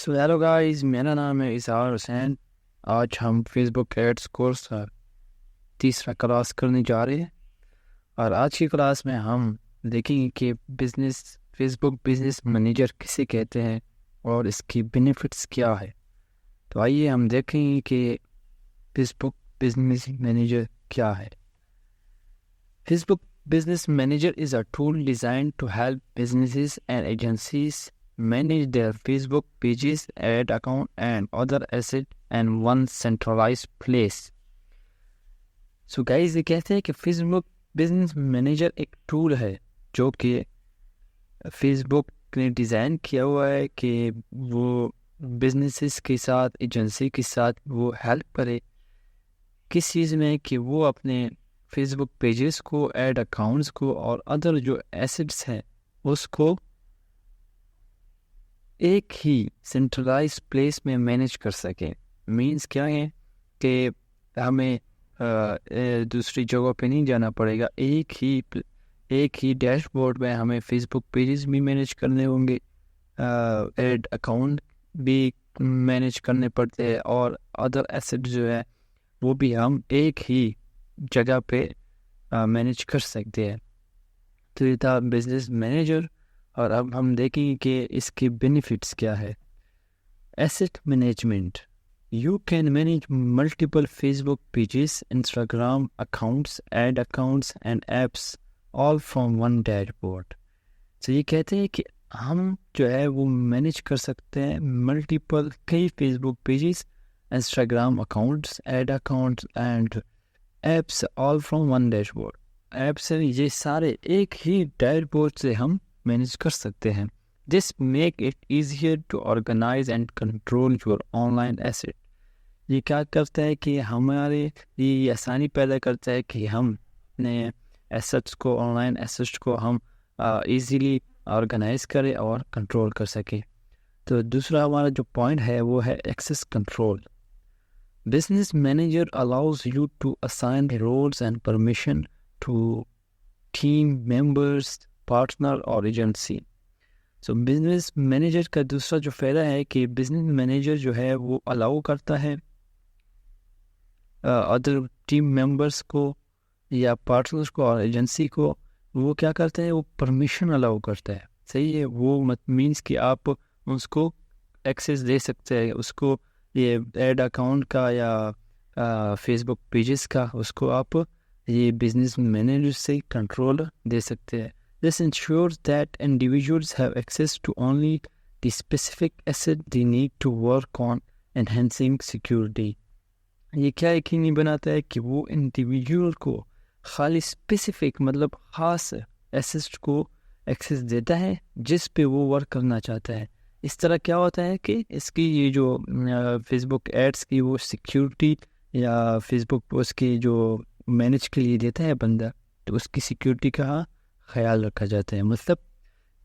سو hello guys, میرا نام ہے اظہار حسین. آج ہم فیس بک ایڈس کورس کا تیسرا کلاس کرنے جا رہے ہیں، اور آج کی کلاس میں ہم دیکھیں گے کہ فیس بک بزنس مینیجر کسے کہتے ہیں اور اس کی بینیفٹس کیا ہے. تو آئیے ہم دیکھیں گے کہ فیس بک بزنس مینیجر کیا ہے. Facebook business manager is a tool designed to help businesses and agencies manage their Facebook pages, ad account and other asset in one centralized place. So guys، یہ کہتے ہیں کہ face بک business manager ایک tool ہے جو کہ face بک نے design کیا ہوا ہے کہ وہ بزنسز کے ساتھ، ایجنسی کے ساتھ وہ ہیلپ کرے کس چیز میں، کہ وہ اپنے فیس بک پیجز کو، ایڈ اکاؤنٹس کو اور ادر جو ایسٹس ہیں اس کو ایک ہی سینٹرلائز پلیس میں مینیج کر سکیں. مینس کیا ہے کہ ہمیں دوسری جگہ پہ نہیں جانا پڑے گا، ایک ہی ڈیش بورڈ میں ہمیں فیس بک پیجز بھی مینیج کرنے ہوں گے، ایڈ اکاؤنٹ بھی مینیج کرنے پڑتے ہیں، اور ادر ایسٹ جو ہے وہ بھی ہم ایک ہی جگہ پہ مینیج کر سکتے ہیں. تو یہ تھا بزنس مینیجر، اور اب ہم دیکھیں گے کہ اس کی بینیفٹس کیا ہے. Asset management, you can manage multiple Facebook pages, Instagram accounts, ad accounts and apps all from one dashboard. تو یہ کہتے ہیں کہ ہم جو ہے وہ مینیج کر سکتے ہیں ملٹیپل کئی Facebook pages, Instagram accounts, ad accounts and apps all from one dashboard. Apps یہ سارے ایک ہی ڈیش بورڈ سے ہم مینیج کر سکتے ہیں. This make it easier to organise and control your online asset. یہ کیا کرتا ہے کہ ہمارے یہ آسانی پیدا کرتا ہے کہ ہم اپنے ایسٹس کو، آن لائن ایسٹس کو ہم ایزیلی آرگنائز کریں اور کنٹرول کر سکیں. تو دوسرا ہمارا جو پوائنٹ ہے وہ ہے access control. Business manager allows you to assign roles and permission to team members, partner اور ایجنسی. سو بزنس مینیجر کا دوسرا جو فائدہ ہے کہ بزنس مینیجر جو ہے وہ الاؤ کرتا ہے ادر ٹیم ممبرس کو یا پارٹنرس کو اور ایجنسی کو، وہ کیا کرتے ہیں، وہ پرمیشن الاؤ کرتا ہے. صحیح ہے، وہ مینس کہ آپ اس کو ایکسیس دے سکتے ہیں، اس کو یہ ایڈ اکاؤنٹ کا یا فیس بک پیجز کا، اس کو آپ یہ بزنس مینیجر سے کنٹرول دے سکتے ہیں. This ensures that individuals have access to only the specific asset they need to work on enhancing security. یہ کیا یقینی بناتا ہے کہ وہ انڈیویجول کو خالی اسپیسیفک مطلب خاص ایسٹ کو ایکسیس دیتا ہے جس پہ وہ ورک کرنا چاہتا ہے. اس طرح کیا ہوتا ہے کہ اس کی یہ جو فیس بک ایڈس کی وہ سیکیورٹی یا فیس بک اس کی جو مینیج کے لیے دیتا ہے بندہ، تو اس کی سیکیورٹی کا خیال رکھا جاتا ہے. مطلب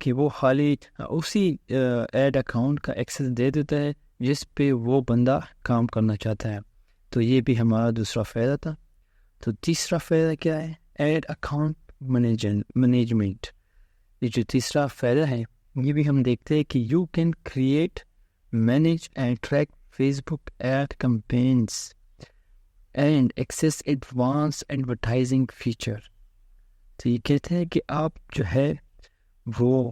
کہ وہ خالی اسی ایڈ اکاؤنٹ کا ایکسیس دے دیتا ہے جس پہ وہ بندہ کام کرنا چاہتا ہے. تو یہ بھی ہمارا دوسرا فائدہ تھا. تو تیسرا فائدہ کیا ہے، ایڈ اکاؤنٹ مینجمنٹ. یہ جو تیسرا فائدہ ہے یہ بھی ہم دیکھتے ہیں کہ you can create, manage and track Facebook ad campaigns and access advance advertising feature. تو یہ کہتے ہیں کہ آپ جو ہے وہ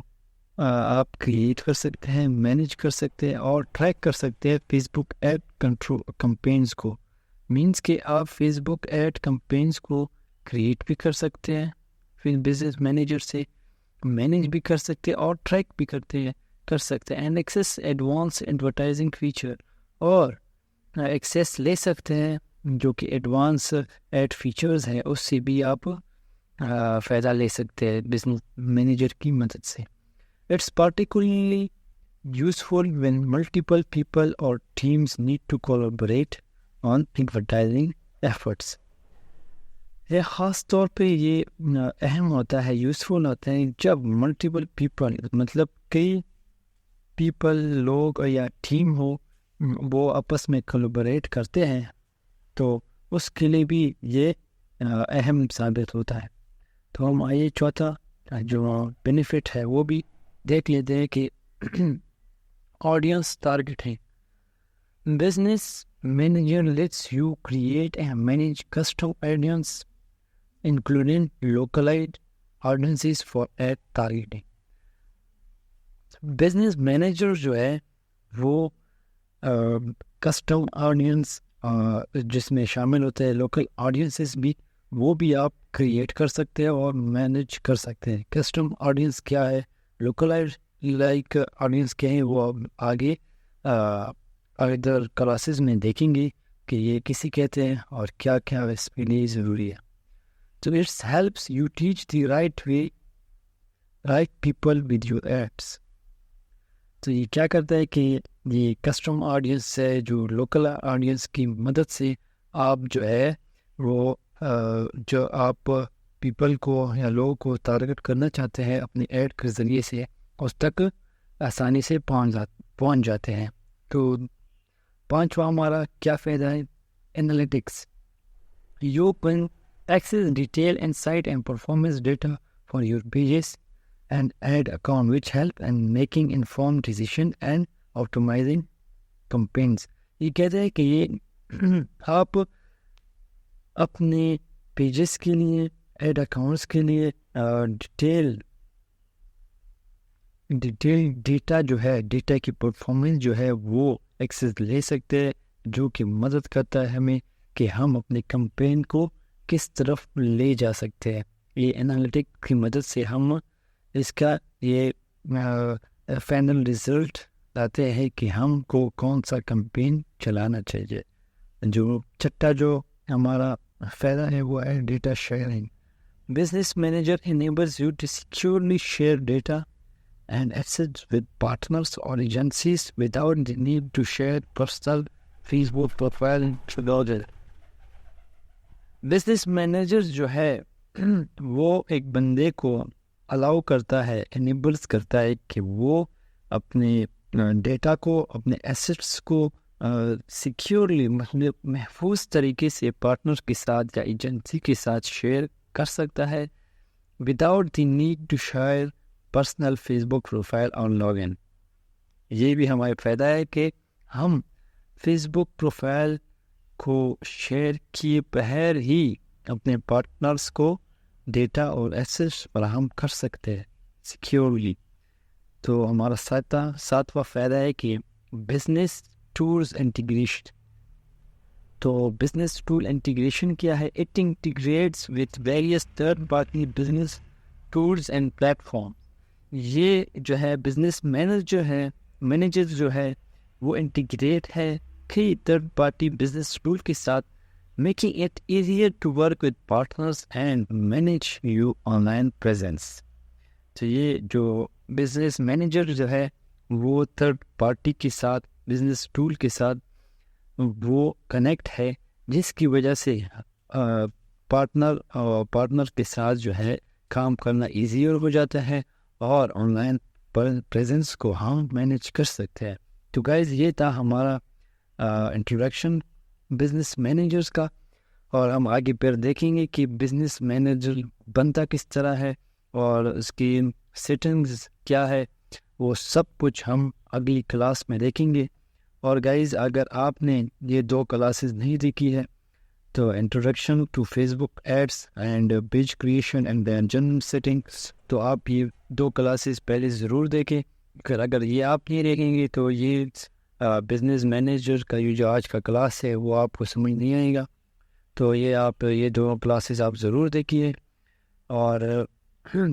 آپ کریٹ کر سکتے ہیں، مینیج کر سکتے ہیں اور ٹریک کر سکتے ہیں فیس بک ایڈ کنٹرول کمپینس کو. مینس کہ آپ فیس بک ایڈ کمپینس کو کریٹ بھی کر سکتے ہیں، پھر بزنس مینیجر سے مینیج بھی کر سکتے ہیں اور ٹریک بھی کر سکتے ہیں. And access advance advertising feature, اور ایکسیس لے سکتے ہیں جو کہ ایڈوانس ایڈ فیچرز ہیں، اس سے بھی آپ فائدہ لے سکتے ہیں بزنس مینیجر کی مدد سے. It's particularly useful when multiple people or teams need to collaborate on advertising efforts. یہ خاص طور پہ یہ اہم ہوتا ہے، یوزفل ہوتا ہے جب ملٹیپل پیپل مطلب کئی پیپل، لوگ یا ٹیم ہو، وہ آپس میں کولیبریٹ کرتے ہیں، تو اس کے لیے بھی یہ اہم ثابت ہوتا ہے. تو ہم آئیے چوتھا جو بینیفٹ ہے وہ بھی دیکھ لیتے ہیں کہ audience targeting. Business manager lets you create and manage custom audience, including localized audiences for ad targeting. Business manager جو ہے وہ کسٹم آڈینس جس میں شامل ہوتے ہیں لوکل آڈینسز بھی، وہ بھی آپ کریٹ کر سکتے ہیں اور مینیج کر سکتے ہیں. کسٹم آڈینس کیا ہے، لوکلائز لائک آڈینس کیا ہے، وہ آگے ادر کلاسز میں دیکھیں گے کہ یہ کسی کہتے ہیں اور کیا کیا اس کے لیے ضروری ہے. تو it's helps you teach the right way right people with your ads. تو یہ کیا کرتا ہے کہ یہ کسٹم آڈینس سے جو لوکل آڈینس کی مدد سے آپ جو ہے وہ جو آپ پیپل کو یا لوگوں کو ٹارگٹ کرنا چاہتے ہیں اپنے ایڈ کے ذریعے سے، اس تک آسانی سے پہنچ جاتے ہیں. تو پانچواں ہمارا کیا فائدہ ہے، analytics. You can access detail insight and performance data for your pages and ad account which help in making informed decision and optimizing campaigns. یہ کہتے ہیں کہ یہ آپ اپنے پیجز کے لیے، ایڈ اکاؤنٹس کے لیے ڈیٹیل ڈیٹا جو ہے، ڈیٹا کی پرفارمنس جو ہے وہ ایکسس لے سکتے ہیں، جو کہ مدد کرتا ہے ہمیں کہ ہم اپنے کمپین کو کس طرف لے جا سکتے ہیں. یہ انالیٹک کی مدد سے ہم اس کا یہ فائنل رزلٹ لاتے ہیں کہ ہم کو کون سا کمپین چلانا چاہیے. جو چھٹا جو ہمارا فائدہ ہے وہ ہے data sharing. Business manager enables you to securely share data and assets with partners or agencies without the need to share personal Facebook profile. Business manager جو ہے وہ ایک بندے کو الاؤ کرتا ہے، انیبلز کرتا ہے کہ وہ اپنے ڈیٹا کو، اپنے ایسٹس کو سیکیورلی محفوظ طریقے سے پارٹنر کے ساتھ یا ایجنسی کے ساتھ شیئر کر سکتا ہے without the need to share personal Facebook profile on log in. یہ بھی ہمارا فائدہ ہے کہ ہم فیس بک پروفائل کو شیئر کیے بغیر ہی اپنے پارٹنرز کو ڈیٹا اور ایسیٹس فراہم کر سکتے ہیں سیکیورلی. تو ہمارا ساتواں فائدہ ہے کہ بزنس ٹولز انٹیگریشن. تو بزنس ٹول انٹیگریشن کیا ہے؟ It integrates with various third party business tools and platform. یہ جو ہے بزنس مینیجر جو ہے وہ انٹیگریٹ ہے کئی تھرڈ پارٹی بزنس ٹول کے ساتھ، making it easier to work with partners and manage your online presence. تو یہ جو بزنس مینیجر جو ہے وہ تھرڈ پارٹی کے ساتھ، بزنس ٹول کے ساتھ وہ کنیکٹ ہے، جس کی وجہ سے پارٹنر کے ساتھ جو ہے کام کرنا ایزیئر ہو جاتا ہے اور آن لائن پریزنس کو ہم مینیج کر سکتے ہیں. تو گائز یہ تھا ہمارا انٹروڈکشن بزنس مینیجرز کا، اور ہم آگے پھر دیکھیں گے کہ بزنس مینیجر بنتا کس طرح ہے اور اس کی سیٹنگز کیا ہے، وہ سب کچھ ہم اگلی کلاس میں دیکھیں گے. اور گائز اگر آپ نے یہ 2 کلاسز نہیں دیکھی ہے تو introduction to Facebook ads and page creation and then general settings, تو آپ یہ 2 کلاسز پہلے ضرور دیکھیں. اگر یہ آپ نہیں دیکھیں گے تو یہ بزنس مینیجر کا یہ جو آج کا کلاس ہے وہ آپ کو سمجھ نہیں آئے گا. تو یہ 2 کلاسز آپ ضرور دیکھیے. اور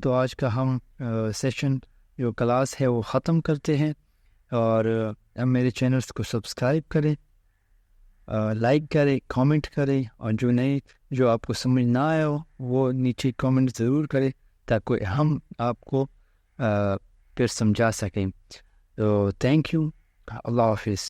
تو آج کا ہم سیشن جو کلاس ہے وہ ختم کرتے ہیں. اور میرے چینلز کو سبسکرائب کریں، لائک کریں، کامنٹ کریں، اور جو آپ کو سمجھ نہ آیا ہو وہ نیچے کامنٹ ضرور کریں تاکہ ہم آپ کو پھر سمجھا سکیں. تو تھینک یو. اللہ حافظ.